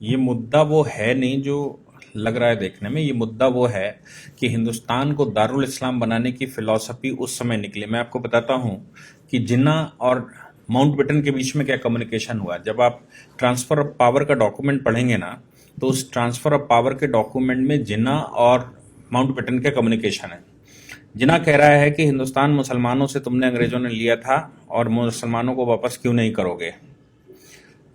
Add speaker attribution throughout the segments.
Speaker 1: ये मुद्दा वो है नहीं जो लग रहा है देखने में। ये मुद्दा वो है कि हिंदुस्तान को दारुल इस्लाम बनाने की फिलॉसफी उस समय निकली। मैं आपको बताता हूं कि जिन्ना और माउंटबेटन के बीच में क्या कम्युनिकेशन हुआ। जब आप ट्रांसफर ऑफ पावर का डॉक्यूमेंट पढ़ेंगे ना, तो उस ट्रांसफर ऑफ पावर के डॉक्यूमेंट में जिन्ना और माउंटबेटन का कम्युनिकेशन है। जिन्ना कह रहा है कि हिंदुस्तान मुसलमानों से तुमने अंग्रेजों ने लिया था और मुसलमानों को वापस क्यों नहीं करोगे।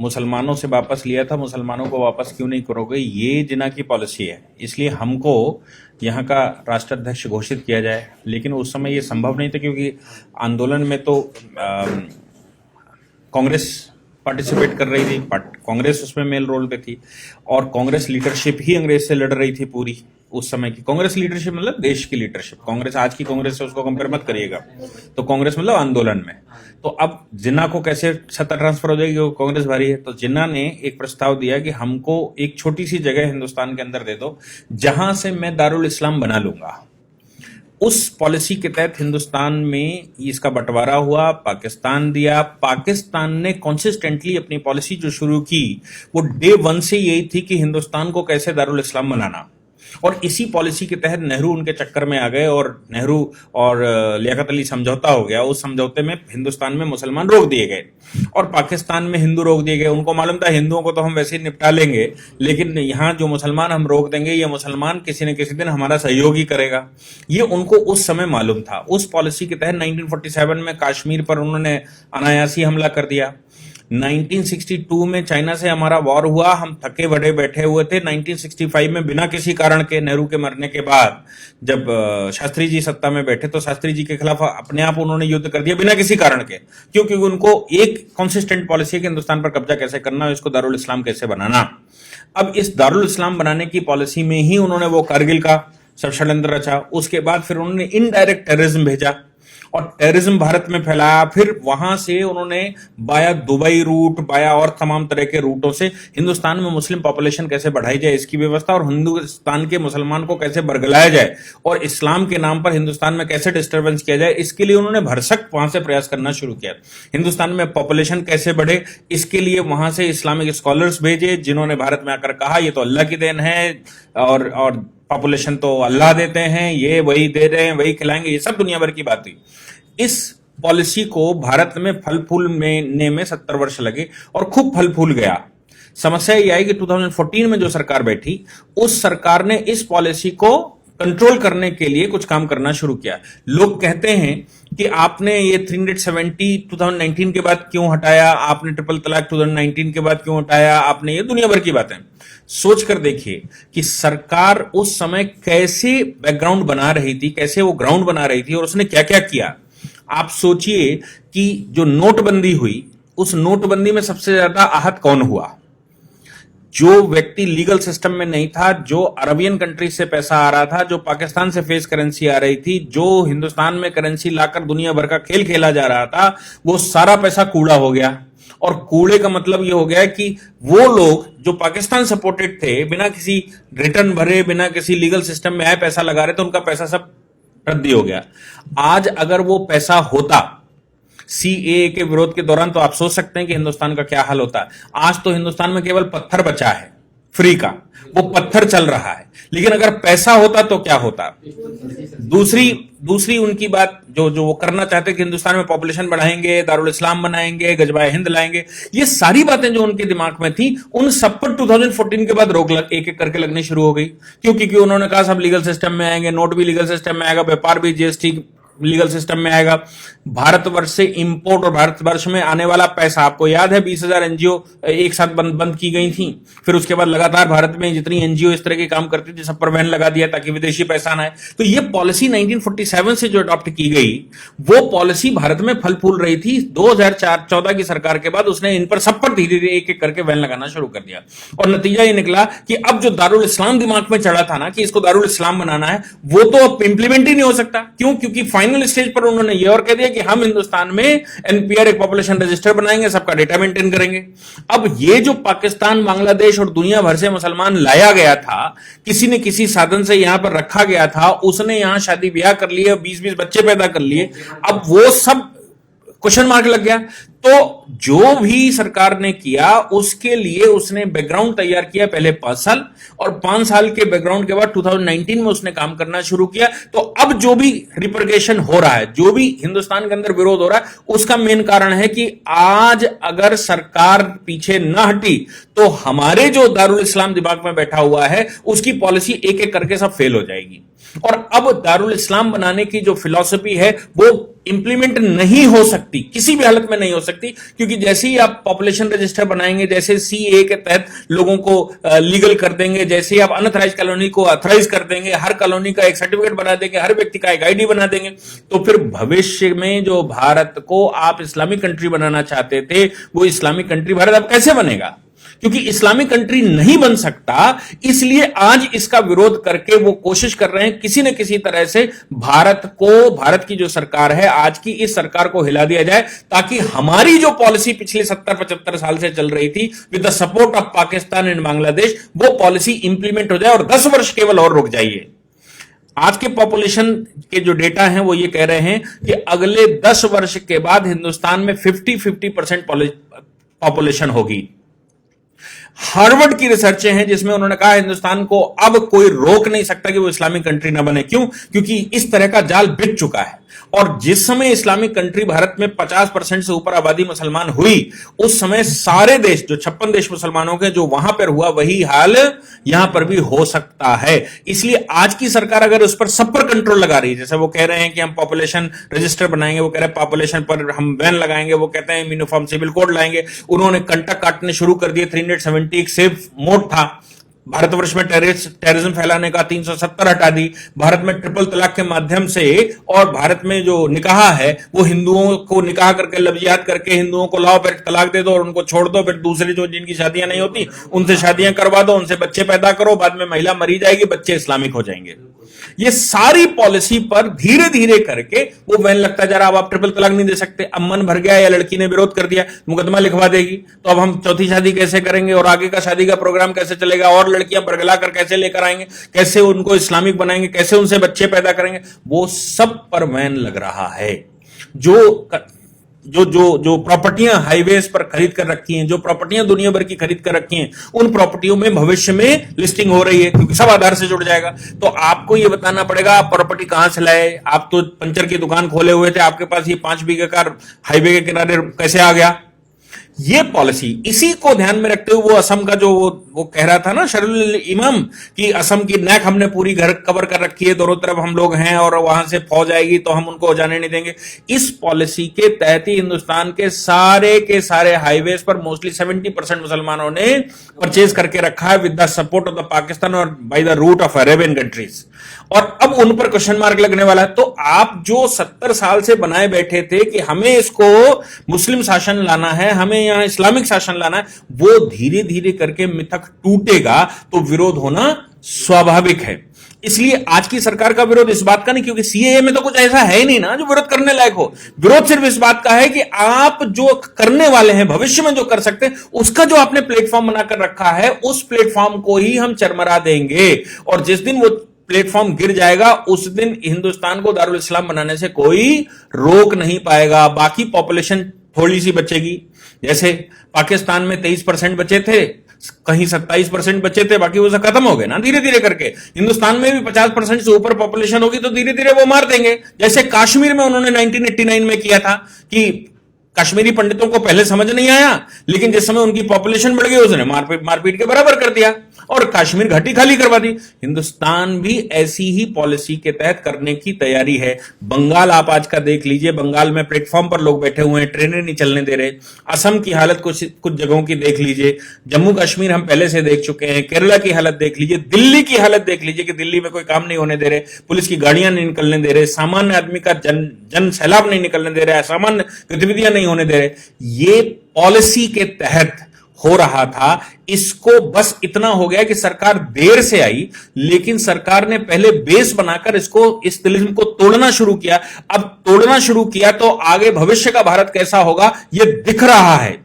Speaker 1: मुसलमानों से वापस लिया था, मुसलमानों को वापस क्यों नहीं करोगे, ये जिन्ना की पॉलिसी है। इसलिए हमको यहाँ का राष्ट्राध्यक्ष घोषित किया जाए। लेकिन उस समय ये संभव नहीं था क्योंकि आंदोलन में तो कांग्रेस पार्टिसिपेट कर रही थी, कांग्रेस उसमें मेल रोल पे थी और कांग्रेस लीडरशिप ही अंग्रेज से लड़ रही थी। पूरी उस समय की कांग्रेस लीडरशिप मतलब देश की लीडरशिप। कांग्रेस आज की कांग्रेस से उसको कंपेयर मत करिएगा। तो कांग्रेस मतलब आंदोलन में। तो अब जिन्ना को कैसे सत्ता ट्रांसफर हो जाएगी, वो कांग्रेस भारी है। तो जिन्ना ने एक प्रस्ताव दिया कि हमको एक छोटी सी जगह हिंदुस्तान के अंदर दे दो जहां से मैं दारुल इस्लाम बना लूंगा। उस पॉलिसी के तहत हिंदुस्तान में इसका बंटवारा हुआ, पाकिस्तान दिया। पाकिस्तान ने कंसिस्टेंटली अपनी पॉलिसी जो शुरू की वो डे वन से यही थी कि हिंदुस्तान को कैसे दारुल इस्लाम बनाना। और इसी पॉलिसी के तहत नेहरू उनके चक्कर में आ गए और नेहरू और लियाकत अली समझौता हो गया। उस समझौते में हिंदुस्तान में मुसलमान रोक दिए गए और पाकिस्तान में हिंदू रोक दिए गए। उनको मालूम था हिंदुओं को तो हम वैसे ही निपटा लेंगे, लेकिन यहाँ जो मुसलमान हम रोक देंगे, ये मुसलमान किसी न किसी दिन हमारा सहयोग ही करेगा। ये उनको उस समय मालूम था। उस पॉलिसी के तहत 1947 में कश्मीर पर उन्होंने अनायासी हमला कर दिया। 1962 में चाइना से हमारा वॉर हुआ, हम थके बड़े बैठे हुए थे। 1965 में बिना किसी कारण के, नेहरू के मरने के बाद जब शास्त्री जी सत्ता में बैठे तो शास्त्री जी के खिलाफ अपने आप उन्होंने युद्ध कर दिया बिना किसी कारण के। क्योंकि उनको एक कॉन्सिस्टेंट पॉलिसी है कि हिंदुस्तान पर कब्जा कैसे करना है, इसको दारुल इस्लाम कैसे बनाना। अब इस दारुल इस्लाम बनाने की पॉलिसी में ही उन्होंने वो कारगिल का षड्यंत्र रचा। उसके बाद फिर उन्होंने इनडायरेक्ट टेररिज्म भेजा और टेररिज्म भारत में फैलाया। फिर वहां से उन्होंने बाया दुबई रूट, बाया और तमाम तरह के रूटों से हिंदुस्तान में मुस्लिम पॉपुलेशन कैसे बढ़ाई जाए इसकी व्यवस्था, और हिंदुस्तान के मुसलमान को कैसे बरगलाया जाए और इस्लाम के नाम पर हिंदुस्तान में कैसे डिस्टर्बेंस किया जाए, इसके लिए उन्होंने भरसक वहां से प्रयास करना शुरू किया। हिंदुस्तान में पॉपुलेशन कैसे बढ़े, इसके लिए वहां से इस्लामिक स्कॉलर्स भेजे जिन्होंने भारत में आकर कहा ये तो अल्लाह की देन है और पॉपुलेशन तो अल्लाह देते हैं, ये वही दे रहे हैं, वही खिलाएंगे। ये सब दुनिया भर की बात थी। इस पॉलिसी को भारत में फल फूल में 70 वर्ष लगे और खूब फल फूल गया। समस्या ये आई कि 2014 में जो सरकार बैठी, उस सरकार ने इस पॉलिसी को कंट्रोल करने के लिए कुछ काम करना शुरू किया। लोग कहते हैं कि आपने ये 370 2019 के बाद क्यों हटाया, आपने ट्रिपल तलाक 2019 के बाद क्यों हटाया, आपने, ये दुनिया भर की बातें। सोच कर देखिए कि सरकार उस समय कैसे बैकग्राउंड बना रही थी, कैसे वो ग्राउंड बना रही थी और उसने क्या क्या किया। आप सोचिए कि जो नोटबंदी हुई, उस नोटबंदी में सबसे ज्यादा आहत कौन हुआ? जो व्यक्ति लीगल सिस्टम में नहीं था, जो अरबियन कंट्री से पैसा आ रहा था, जो पाकिस्तान से फेस करेंसी आ रही थी, जो हिंदुस्तान में करेंसी लाकर दुनिया भर का खेल खेला जा रहा था, वो सारा पैसा कूड़ा हो गया। और कूड़े का मतलब ये हो गया कि वो लोग जो पाकिस्तान सपोर्टेड थे, बिना किसी रिटर्न भरे, बिना किसी लीगल सिस्टम में आए पैसा लगा रहे थे, उनका पैसा सब रद्दी हो गया। आज अगर वो पैसा होता सीएए के विरोध के दौरान, तो आप सोच सकते हैं कि हिंदुस्तान का क्या हाल होता। आज तो हिंदुस्तान में केवल पत्थर बचा है फ्री का, वो पत्थर चल रहा है। लेकिन अगर पैसा होता तो क्या होता? दूसरी उनकी बात जो वो करना चाहते कि हिंदुस्तान में पॉपुलेशन बढ़ाएंगे, दारुल इस्लाम बनाएंगे, गजबाए हिंद लाएंगे, ये सारी बातें जो उनके दिमाग में थी, उन सब पर 2014 के बाद रोक एक एक करके लगनी शुरू हो गई। क्योंकि उन्होंने कहा सब लीगल सिस्टम में आएंगे, नोट भी लीगल सिस्टम में आएगा, व्यापार भी जीएसटी लीगल सिस्टम में आएगा, भारतवर्ष से इंपोर्ट और भारतवर्ष में आने वाला पैसा, आपको याद है 20,000 एनजीओ एक साथ बंद की गई थी। फिर उसके बाद लगातार भारत में जितनी एनजीओ इस तरह के काम करती थी सब पर बैन लगा दिया ताकि विदेशी पैसा ना आए। तो ये पॉलिसी 1947 से जो अडॉप्ट की गई, वो पॉलिसी भारत में फल फूल रही थी। 2014 की सरकार के बाद उसने इन पर सब पर धीरे धीरे एक एक करके बैन लगाना शुरू कर दिया और नतीजा ये निकला कि अब जो दारुल इस्लाम दिमाग में चढ़ा था ना कि इसको दारुल इस्लाम बनाना है, वो तो अब इंप्लीमेंट ही नहीं हो सकता। क्यों? क्योंकि फाइनल स्टेज पर उन्होंने ये और कह दिया कि हम हिंदुस्तान में एनपीआर एक पॉपुलेशन रजिस्टर बनाएंगे, सबका डेटा मेंटेन करेंगे। अब ये जो पाकिस्तान, बांग्लादेश और दुनिया भर से मुसलमान लाया गया था, किसी ने किसी साधन से यहां पर रखा गया था, उसने यहां शादी ब्याह कर लिए, 20-20 बच्चे पैदा कर लिए। अब वो सब क्वेश्चन मार्क लग गया। तो जो भी सरकार ने किया उसके लिए उसने बैकग्राउंड तैयार किया पहले 5 साल, और 5 साल के बैकग्राउंड के बाद 2019 में उसने काम करना शुरू किया। तो अब जो भी रिपरकेशन हो रहा है, जो भी हिंदुस्तान के अंदर विरोध हो रहा है, उसका मेन कारण है कि आज अगर सरकार पीछे न हटी तो हमारे जो दारुल इस्लाम दिमाग में बैठा हुआ है उसकी पॉलिसी एक एक करके सब फेल हो जाएगी। और अब दारुल इस्लाम बनाने की जो फिलॉसफी है वो इंप्लीमेंट नहीं हो सकती, किसी भी हालत में नहीं हो सकती, क्योंकि जैसे ही आप पॉपुलेशन रजिस्टर बनाएंगे, जैसे सीए के तहत लोगों को लीगल कर देंगे, जैसे ही आप अनऑथराइज कॉलोनी को ऑथराइज कर देंगे, हर कॉलोनी का एक सर्टिफिकेट बना देंगे, हर व्यक्ति का एक आईडी बना देंगे, तो फिर भविष्य में जो भारत को आप इस्लामिक कंट्री बनाना चाहते थे वो इस्लामिक कंट्री भारत अब कैसे बनेगा? क्योंकि इस्लामिक कंट्री नहीं बन सकता, इसलिए आज इसका विरोध करके वो कोशिश कर रहे हैं किसी न किसी तरह से भारत की जो सरकार है आज की, इस सरकार को हिला दिया जाए, ताकि हमारी जो पॉलिसी पिछले 70-75 साल से चल रही थी with the support of Pakistan and Bangladesh, वो पॉलिसी इंप्लीमेंट हो जाए और 10 वर्ष केवल और रुक जाइए। आज के पॉपुलेशन के जो डेटा हैं वो ये कह रहे हैं कि अगले 10 वर्ष के बाद हिंदुस्तान में 50% पॉपुलेशन होगी। हार्वर्ड की रिसर्च हैं जिसमें उन्होंने कहा हिंदुस्तान को अब कोई रोक नहीं सकता कि वो इस्लामिक कंट्री ना बने। क्यों? क्योंकि इस तरह का जाल बिछ चुका है। और जिस समय इस्लामिक कंट्री भारत में 50% से ऊपर आबादी मुसलमान हुई, उस समय सारे देश, जो 56 देश मुसलमानों के, जो वहां पर हुआ वही हाल यहां पर भी हो सकता है। इसलिए आज की सरकार अगर उस पर सब पर कंट्रोल लगा रही है, जैसे वो कह रहे हैं कि हम पॉपुलेशन रजिस्टर बनाएंगे, वो कह रहे हैं पॉपुलेशन पर हम बैन लगाएंगे, वो कहते हैं यूनिफॉर्म सिविल कोड लाएंगे, उन्होंने कंटक काटने शुरू कर दिए। 370 एक सेफ मोड था भारतवर्ष में टेररिज्म फैलाने का, 370 हटा दी। भारत में ट्रिपल तलाक के माध्यम से, और भारत में जो निकाह है वो हिंदुओं को निकाह करके लफ्जियात करके हिंदुओं को लाओ, फिर तलाक दे दो और उनको छोड़ दो, फिर दूसरी जो जिनकी शादियां नहीं होती उनसे शादियां करवा दो, उनसे बच्चे पैदा करो, बाद में महिला मरी जाएगी, बच्चे इस्लामिक हो जाएंगे। ये सारी पॉलिसी पर धीरे धीरे करके वो बैन लगता जा रहा। अब आप ट्रिपल तलाक नहीं दे सकते, अब मन भर गया या लड़की ने विरोध कर दिया, मुकदमा लिखवा देगी, तो अब हम चौथी शादी कैसे करेंगे और आगे का शादी का प्रोग्राम कैसे चलेगा, और लड़कियां बरगला कर कैसे लेकर आएंगे, कैसे उनको इस्लामिक बनाएंगे, कैसे उनसे बच्चे पैदा करेंगे, वो सब पर बैन लग रहा है। जो प्रॉपर्टियां हाईवेज पर खरीद कर रखी हैं, जो प्रॉपर्टियां दुनिया भर की खरीद कर रखी हैं, उन प्रॉपर्टियों में भविष्य में लिस्टिंग हो रही है, क्योंकि सब आधार से जुड़ जाएगा। तो आपको यह बताना पड़ेगा आप प्रॉपर्टी कहां से लाए, आप तो पंचर की दुकान खोले हुए थे, आपके पास ये 5 बीघे का हाईवे के किनारे कैसे आ गया? ये पॉलिसी, इसी को ध्यान में रखते हुए वो असम का जो वो कह रहा था ना शरुल इमाम, कि असम की नेक हमने पूरी घर कवर कर रखी है, दोनों तरफ हम लोग हैं और वहां से फौज आएगी तो हम उनको जाने नहीं देंगे। इस पॉलिसी के तहत ही हिंदुस्तान के सारे हाईवेज पर मोस्टली 70% मुसलमानों ने परचेज करके रखा है with the support of the Pakistan और by the route of Arabian countries. और अब उन पर क्वेश्चन मार्क लगने वाला है। तो आप जो 70 साल से बनाए बैठे थे कि हमें इसको मुस्लिम शासन लाना है, हमें यहां इस्लामिक शासन लाना है, वो धीरे धीरे करके मिथक टूटेगा तो विरोध होना स्वाभाविक है। इसलिए आज की सरकार का विरोध इस बात का नहीं, क्योंकि सीएए में तो कुछ ऐसा है ही नहीं ना जो विरोध करने लायक हो। विरोध सिर्फ इस बात का है कि आप जो करने वाले हैं, भविष्य में जो कर सकते हैं, उसका जो आपने प्लेटफॉर्म बनाकर रखा है, उस प्लेटफॉर्म को ही हम चरमरा देंगे। और जिस दिन वो प्लेटफॉर्म गिर जाएगा उस दिन हिंदुस्तान को दारुल इस्लाम बनाने से कोई रोक नहीं पाएगा। बाकी पॉपुलेशन थोड़ी सी बचेगी, जैसे पाकिस्तान में 23% बचे थे, कहीं 27% बचे थे, बाकी वो सब खत्म हो गए ना धीरे धीरे करके। हिंदुस्तान में भी 50% से ऊपर पॉपुलेशन होगी तो धीरे धीरे वो मार देंगे। जैसे कश्मीर में उन्होंने 1989 में किया था कि कश्मीरी पंडितों को पहले समझ नहीं आया, लेकिन जिस समय उनकी पॉपुलेशन बढ़ गई उसने मारपीट के बराबर कर दिया और कश्मीर घाटी खाली करवा दी। हिंदुस्तान भी ऐसी ही पॉलिसी के तहत करने की तैयारी है। बंगाल आप आज का देख लीजिए, बंगाल में प्लेटफॉर्म पर लोग बैठे हुए हैं, ट्रेनें नहीं चलने दे रहे। असम की हालत कुछ जगहों की देख लीजिए, जम्मू कश्मीर हम पहले से देख चुके हैं, केरला की हालत देख लीजिए, दिल्ली की हालत देख लीजिए कि दिल्ली में कोई काम नहीं होने दे रहे, पुलिस की गाड़ियां नहीं निकलने दे रहे, सामान्य आदमी का जन सैलाब नहीं निकलने दे रहा है, सामान्य गतिविधियां नहीं होने दे रहे। ये पॉलिसी के तहत हो रहा था। इसको बस इतना हो गया कि सरकार देर से आई, लेकिन सरकार ने पहले बेस बनाकर इस तिलिस्म को तोड़ना शुरू किया। अब तोड़ना शुरू किया तो आगे भविष्य का भारत कैसा होगा यह दिख रहा है।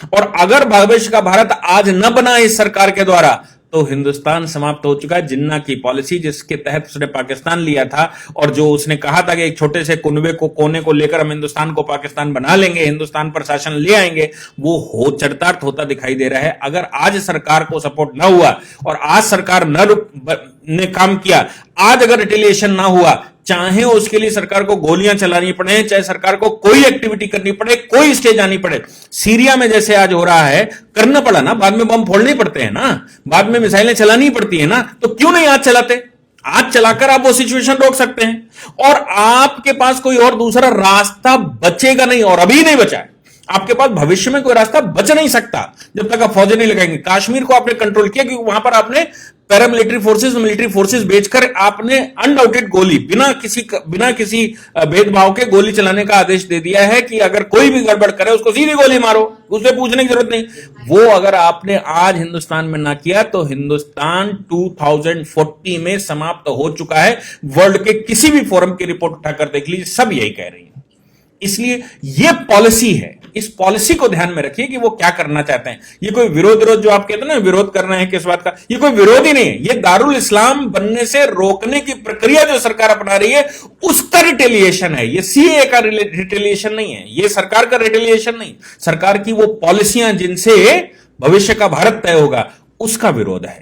Speaker 1: और अगर भविष्य का भारत आज न बना इस सरकार के द्वारा तो हिंदुस्तान समाप्त हो चुका है। जिन्ना की पॉलिसी जिसके तहत उसने पाकिस्तान लिया था और जो उसने कहा था कि एक छोटे से कुनबे को कोने को लेकर हम हिंदुस्तान को पाकिस्तान बना लेंगे, हिंदुस्तान पर शासन ले आएंगे, वो हो चरितार्थ होता दिखाई दे रहा है। अगर आज सरकार को सपोर्ट ना हुआ और आज सरकार ने काम किया, आज अगर रिटेलिएशन ना हुआ, चाहे उसके लिए सरकार को गोलियां चलानी पड़े, चाहे सरकार को कोई एक्टिविटी करनी पड़े, कोई स्टेज आनी पड़े, सीरिया में जैसे आज हो रहा है, करना पड़ा ना, बाद में बम फोड़ने पड़ते हैं ना, बाद में मिसाइलें चलानी पड़ती है ना, तो क्यों नहीं आज चलाते? आज चलाकर आप वो सिचुएशन रोक सकते हैं और आपके पास कोई और दूसरा रास्ता बचेगा नहीं, और अभी नहीं बचा है। आपके पास भविष्य में कोई रास्ता बच नहीं सकता जब तक आप फौजें नहीं लगाएंगे। कश्मीर को आपने कंट्रोल किया क्योंकि वहां पर आपने पैरामिलिट्री फोर्सेस, मिलिट्री फोर्सेस भेजकर आपने अनडाउटेड गोली बिना किसी भेदभाव के गोली चलाने का आदेश दे दिया है कि अगर कोई भी गड़बड़ करे उसको सीधी गोली मारो, उससे पूछने की जरूरत नहीं। वो अगर आपने आज हिंदुस्तान में ना किया तो हिंदुस्तान 2040 में समाप्त हो चुका है। वर्ल्ड के किसी भी फोरम की रिपोर्ट उठाकर देख लीजिए, सब यही कह रही है। इसलिए ये पॉलिसी है, इस पॉलिसी को ध्यान में रखिए कि वो क्या करना चाहते हैं। ये कोई विरोध जो आप कहते हैं ना, विरोध करना है किस बात का, ये कोई विरोध ही नहीं है। ये दारुल इस्लाम बनने से रोकने की प्रक्रिया जो सरकार अपना रही है उसका रिटेलिएशन है। ये सीए का रिटेलिएशन नहीं है, ये सरकार का रिटेलिएशन नहीं, सरकार की वो पॉलिसियां जिनसे भविष्य का भारत तय होगा उसका विरोध है।